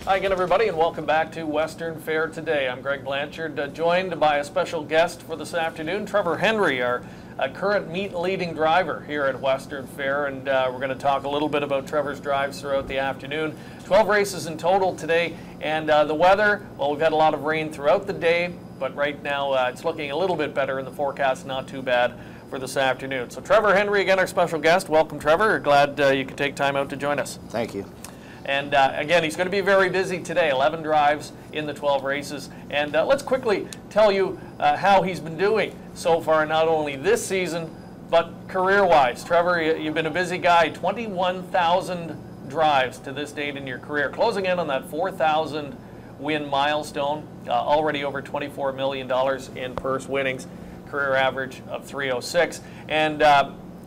Hi again, everybody, and welcome back to Western Fair Today. I'm Greg Blanchard, joined by a special guest for this afternoon, Trevor Henry, our current meet leading driver here at Western Fair, and we're going to talk a little bit about Trevor's drives throughout the afternoon. 12 races in total today, and the weather, well, we've had a lot of rain throughout the day, but right now it's looking a little bit better in the forecast, not too bad for this afternoon. So Trevor Henry, again, our special guest. Welcome, Trevor. Glad you could take time out to join us. Thank you. And again, he's going to be very busy today, 11 drives in the 12 races. And let's quickly tell you how he's been doing so far, not only this season, but career-wise. Trevor, you've been a busy guy, 21,000 drives to this date in your career, closing in on that 4,000 win milestone, already over $24 million in purse winnings, career average of 306. And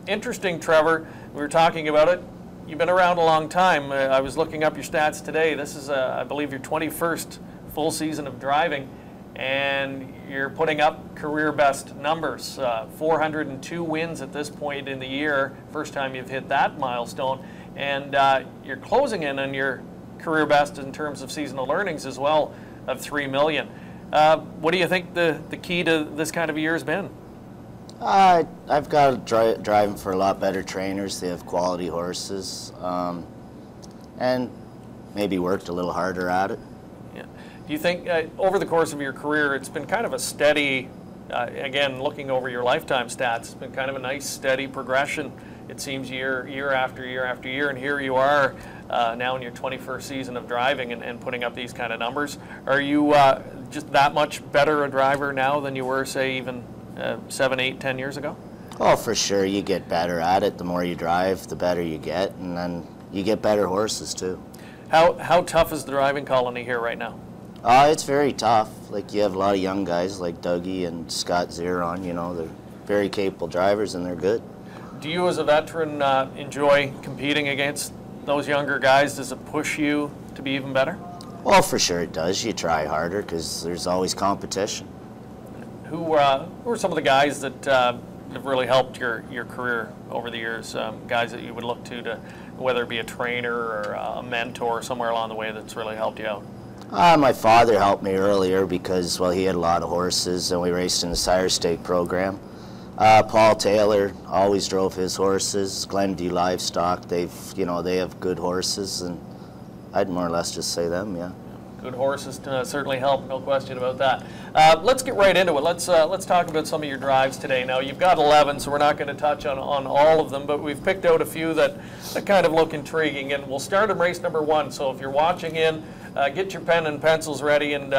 interesting, Trevor, we were talking about it. You've been around a long time. I was looking up your stats today. This is, I believe, your 21st full season of driving, and you're putting up career best numbers. 402 wins at this point in the year, first time you've hit that milestone, and you're closing in on your career best in terms of seasonal earnings as well of $3 million. What do you think the key to this kind of a year has been? I've got driving for a lot better trainers. They have quality horses, and maybe worked a little harder at it. Yeah. Do you think over the course of your career, it's been kind of a steady, again, looking over your lifetime stats, it's been kind of a nice steady progression, it seems, year after year after year, and here you are now in your 21st season of driving and putting up these kind of numbers. Are you just that much better a driver now than you were, say, even 7, 8, 10 years ago? Oh, for sure. You get better at it. The more you drive, the better you get, and then you get better horses too. How tough is the driving colony here right now? It's very tough. Like, you have a lot of young guys like Dougie and Scott Zeron. You know, they're very capable drivers, and they're good. Do you, as a veteran, enjoy competing against those younger guys? Does it push you to be even better? Well, for sure it does. You try harder because there's always competition. Who are some of the guys that have really helped your career over the years? Guys that you would look to, whether it be a trainer or a mentor somewhere along the way that's really helped you out? My father helped me earlier because, well, he had a lot of horses, and we raced in the sire stake program. Paul Taylor always drove his horses. Glenview Livestock, they have good horses, and I'd more or less just say them, yeah. Good horses certainly help, no question about that. Let's get right into it. Let's talk about some of your drives today. Now, you've got 11, so we're not going to touch on all of them, but we've picked out a few that kind of look intriguing, and we'll start in race number 1. So if you're watching in, get your pen and pencils ready, and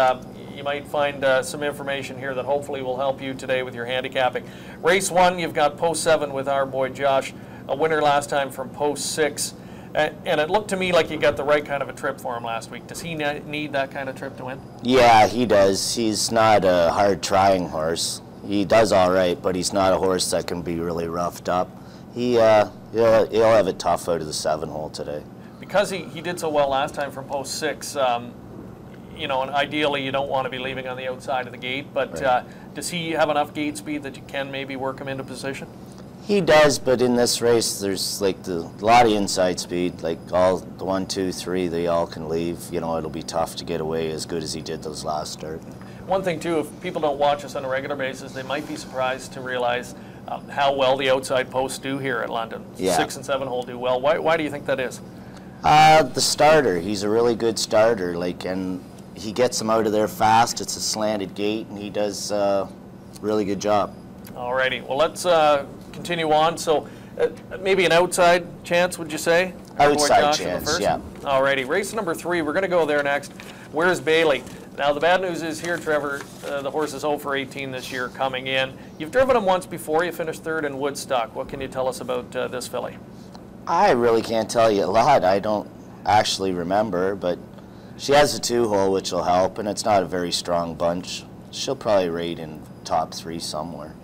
you might find some information here that hopefully will help you today with your handicapping. Race 1, you've got post 7 with our boy Josh, a winner last time from post 6. And it looked to me like you got the right kind of a trip for him last week. Does he need that kind of trip to win? Yeah, he does. He's not a hard-trying horse. He does all right, but he's not a horse that can be really roughed up. He'll have it tough out of the 7-hole today. Because he did so well last time from post 6, you know, and ideally you don't want to be leaving on the outside of the gate, but right. Does he have enough gate speed that you can maybe work him into position? He does, but in this race, there's like a lot of inside speed. Like all the 1, 2, 3, they all can leave. You know, it'll be tough to get away as good as he did those last start. One thing too, if people don't watch us on a regular basis, they might be surprised to realize how well the outside posts do here at London. Yeah. 6 and 7 hole do well. Why do you think that is? The starter. He's a really good starter. And he gets them out of there fast. It's a slanted gate, and he does a really good job. Alrighty. Well, let's continue on. So maybe an outside chance, would you say? Outside chance, yeah. Alrighty, race number 3, we're going to go there next. Where's Bailey? Now, the bad news is here, Trevor, the horse is 0 for 18 this year coming in. You've driven him once before. You finished 3rd in Woodstock. What can you tell us about this filly? I really can't tell you a lot. I don't actually remember, but she has a 2-hole, which will help, and it's not a very strong bunch. She'll probably rate in top 3 somewhere.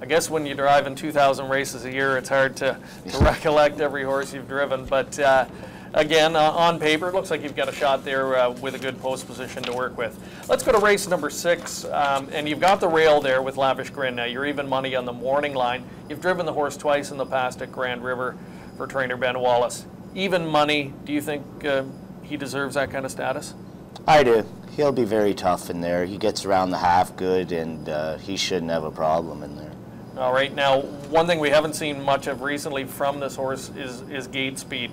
I guess when you drive in 2,000 races a year, it's hard to recollect every horse you've driven. But again, on paper, it looks like you've got a shot there with a good post position to work with. Let's go to race number 6. And you've got the rail there with Lavish Grin. Now, you're even money on the morning line. You've driven the horse twice in the past at Grand River for trainer Ben Wallace. Even money, do you think he deserves that kind of status? I do. He'll be very tough in there. He gets around the half good, and he shouldn't have a problem in there. All right. Now, one thing we haven't seen much of recently from this horse is gate speed.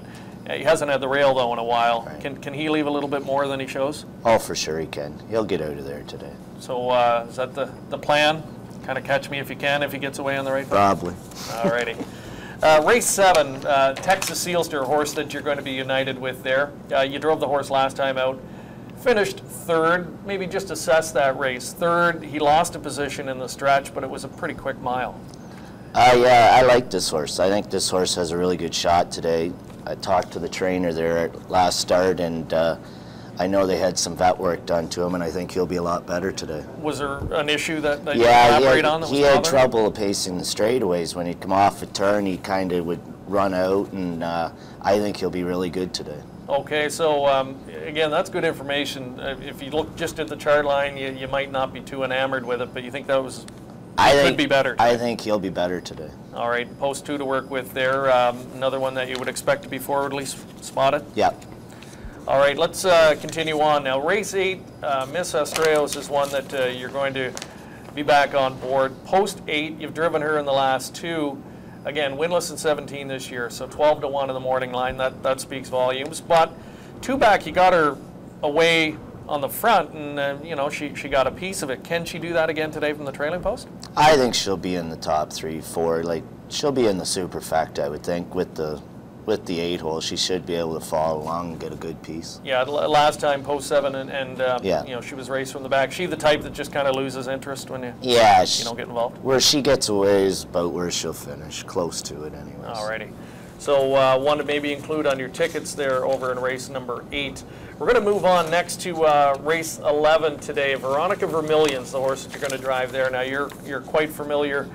He hasn't had the rail, though, in a while. Right. Can he leave a little bit more than he shows? Oh, for sure he can. He'll get out of there today. So is that the plan? Kind of catch me if you can if he gets away on the right foot? Probably. All righty. Race 7, Texas Sealster, horse that you're going to be united with there. You drove the horse last time out. Finished third. Maybe just assess that race. Third, he lost a position in the stretch, but it was a pretty quick mile. Yeah, I like this horse. I think this horse has a really good shot today. I talked to the trainer there at last start, and I know they had some vet work done to him, and I think he'll be a lot better today. Was there an issue that you elaborate on? He had trouble pacing the straightaways. When he'd come off a turn, he kind of would run out, and I think he'll be really good today. Okay, so again, that's good information. If you look just at the chart line, you might not be too enamored with it, but you think that was could be better today. I think he'll be better today. All right, post 2 to work with there. Another one that you would expect to be forwardly spotted? Yep. All right, let's continue on now. Race 8, Miss Astreos is one that you're going to be back on board. Post 8, you've driven her in the last 2. Again, winless in 17 this year, so 12 to 1 in the morning line. That speaks volumes. But 2 back, you got her away on the front, and you know she got a piece of it. Can she do that again today from the trailing post? I think she'll be in the top 3, 4. Like she'll be in the superfecta, I would think, with the 8-hole. She should be able to follow along and get a good piece. Yeah, last time post 7 and yeah. You know, she was raced from the back. She the type that just kind of loses interest when you don't get involved. Where she gets away is about where she'll finish, close to it anyways. Alrighty. So one to maybe include on your tickets there over in race number 8. We're going to move on next to race 11 today. Veronica Vermillion's the horse that you're going to drive there. Now you're quite familiar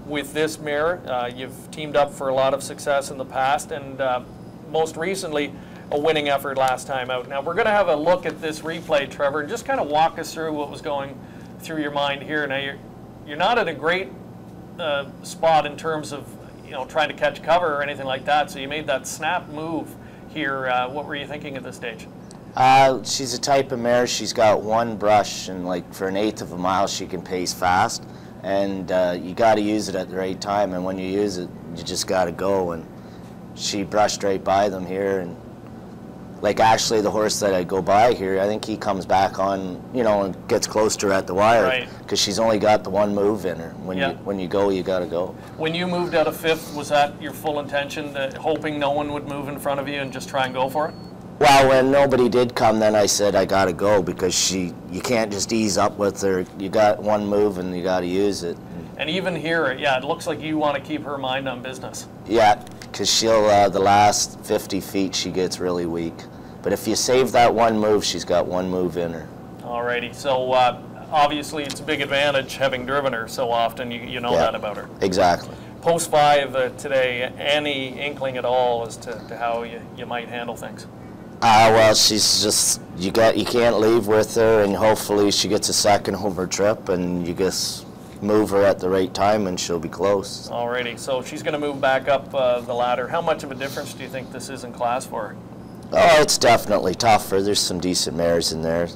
with this mare. You've teamed up for a lot of success in the past, and most recently a winning effort last time out. Now we're going to have a look at this replay, Trevor, and just kind of walk us through what was going through your mind here. Now you're not at a great spot in terms of trying to catch cover or anything like that, so you made that snap move here. What were you thinking at this stage? She's a type of mare. She's got one brush, and like for an 1/8 of a mile she can pace fast, and you got to use it at the right time, and when you use it you just got to go. And she brushed right by them here, and like actually the horse that I go by here, I think he comes back on, and gets close to her at the wire, because she's only got the one move in her. When you go, you got to go. When you moved out of 5th, was that your full intention, hoping no one would move in front of you and just try and go for it? Well, when nobody did come, then I said I got to go, because you can't just ease up with her. You got one move and you got to use it. And even here, it looks like you want to keep her mind on business. Yeah, because she'll the last 50 feet she gets really weak. But if you save that one move, she's got one move in her. Alrighty, so obviously it's a big advantage having driven her so often. You know that about her. Exactly. Post 5 today, any inkling at all as to how you might handle things? Well, she's just, you can't leave with her, and hopefully she gets a second over trip, and you just move her at the right time and she'll be close. Alrighty, so she's going to move back up the ladder. How much of a difference do you think this is in class for her? Oh, it's definitely tougher. There's some decent mares in there.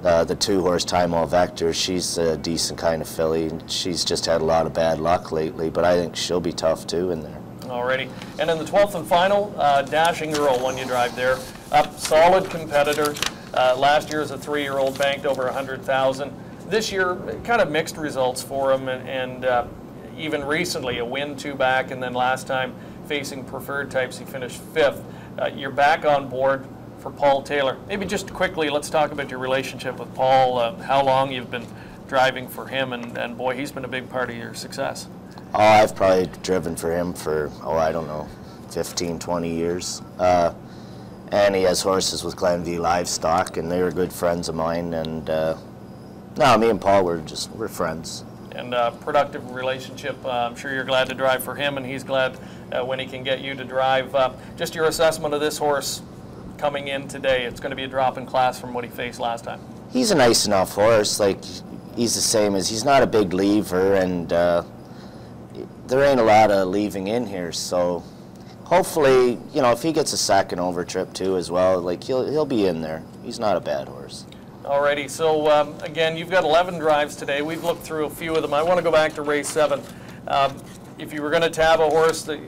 The 2-horse Time All Vector, she's a decent kind of filly. She's just had a lot of bad luck lately, but I think she'll be tough too in there. Alrighty, and in the 12th and final, Dashing Earl, one you drive there. Solid competitor. Last year as a 3-year-old banked over 100,000. This year, kind of mixed results for him, and even recently a win 2 back, and then last time facing preferred types he finished 5th. You're back on board for Paul Taylor. Maybe just quickly, let's talk about your relationship with Paul, how long you've been driving for him, and boy, he's been a big part of your success. Oh, I've probably driven for him for, I don't know, 15, 20 years. And he has horses with Glenview Livestock, and they were good friends of mine. And no, me and Paul, we're friends. And productive relationship. I'm sure you're glad to drive for him, and he's glad when he can get you to drive. Just your assessment of this horse coming in today. It's going to be a drop in class from what he faced last time. He's a nice enough horse. Like, he's the same as, he's not a big lever, and there ain't a lot of leaving in here, so hopefully, you know, if he gets a second over trip too as well, like he'll be in there. He's not a bad horse. Alrighty, so again, you've got 11 drives today. We've looked through a few of them. I want to go back to race 7. If you were going to tab a horse that,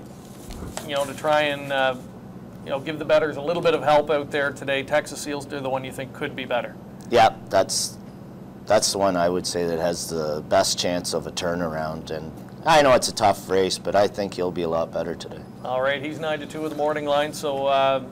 you know, to try and you know, give the bettors a little bit of help out there today, Texas Seals are the one you think could be better. Yeah, that's the one I would say that has the best chance of a turnaround. And I know it's a tough race, but I think he'll be a lot better today. All right, he's 9-2 with the morning line, so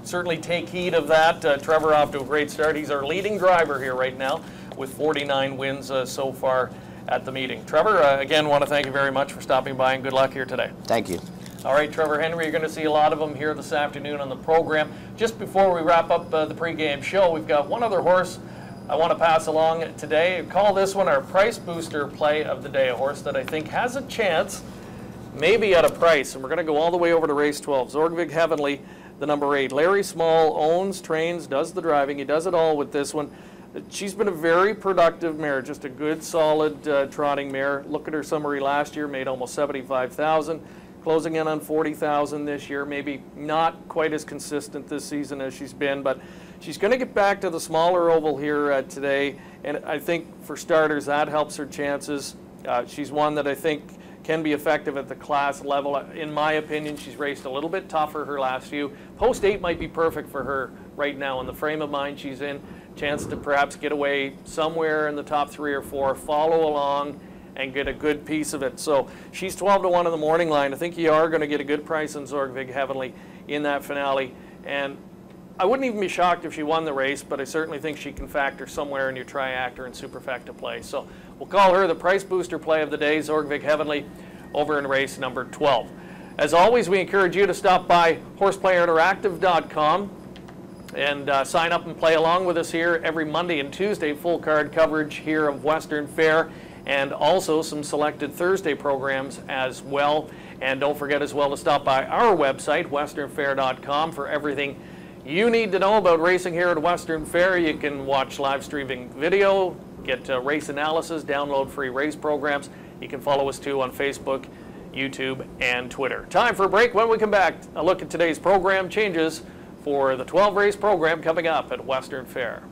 certainly take heed of that. Trevor off to a great start. He's our leading driver here right now with 49 wins so far at the meeting. Trevor, again, want to thank you very much for stopping by, and good luck here today. Thank you. All right, Trevor Henry, you're going to see a lot of them here this afternoon on the program. Just before we wrap up the pregame show, we've got one other horse I want to pass along today. Call this one our price booster play of the day, a horse that I think has a chance, maybe at a price. And we're going to go all the way over to race 12. Zorgvig Heavenly, the number 8. Larry Small owns, trains, does the driving. He does it all with this one. She's been a very productive mare, just a good, solid trotting mare. Look at her summary last year, made almost $75,000. Closing in on $40,000 this year, maybe not quite as consistent this season as she's been, but she's going to get back to the smaller oval here today, and I think for starters that helps her chances. She's one that I think can be effective at the class level. In my opinion, she's raced a little bit tougher her last few. Post 8 might be perfect for her right now in the frame of mind she's in. Chance to perhaps get away somewhere in the top 3 or 4, follow along, and get a good piece of it. So she's 12-1 in the morning line. I think you are going to get a good price on Zorgvig Heavenly in that finale. And I wouldn't even be shocked if she won the race, but I certainly think she can factor somewhere in your triactor and superfecta play. So we'll call her the price booster play of the day, Zorgvig Heavenly, over in race number 12. As always, we encourage you to stop by horseplayerinteractive.com and sign up and play along with us here every Monday and Tuesday. Full card coverage here of Western Fair, and also some selected Thursday programs as well. And don't forget as well to stop by our website, westernfair.com, for everything you need to know about racing here at Western Fair. You can watch live streaming video, get race analysis, download free race programs. You can follow us too on Facebook, YouTube, and Twitter. Time for a break. When we come back, a look at today's program changes for the 12-race program coming up at Western Fair.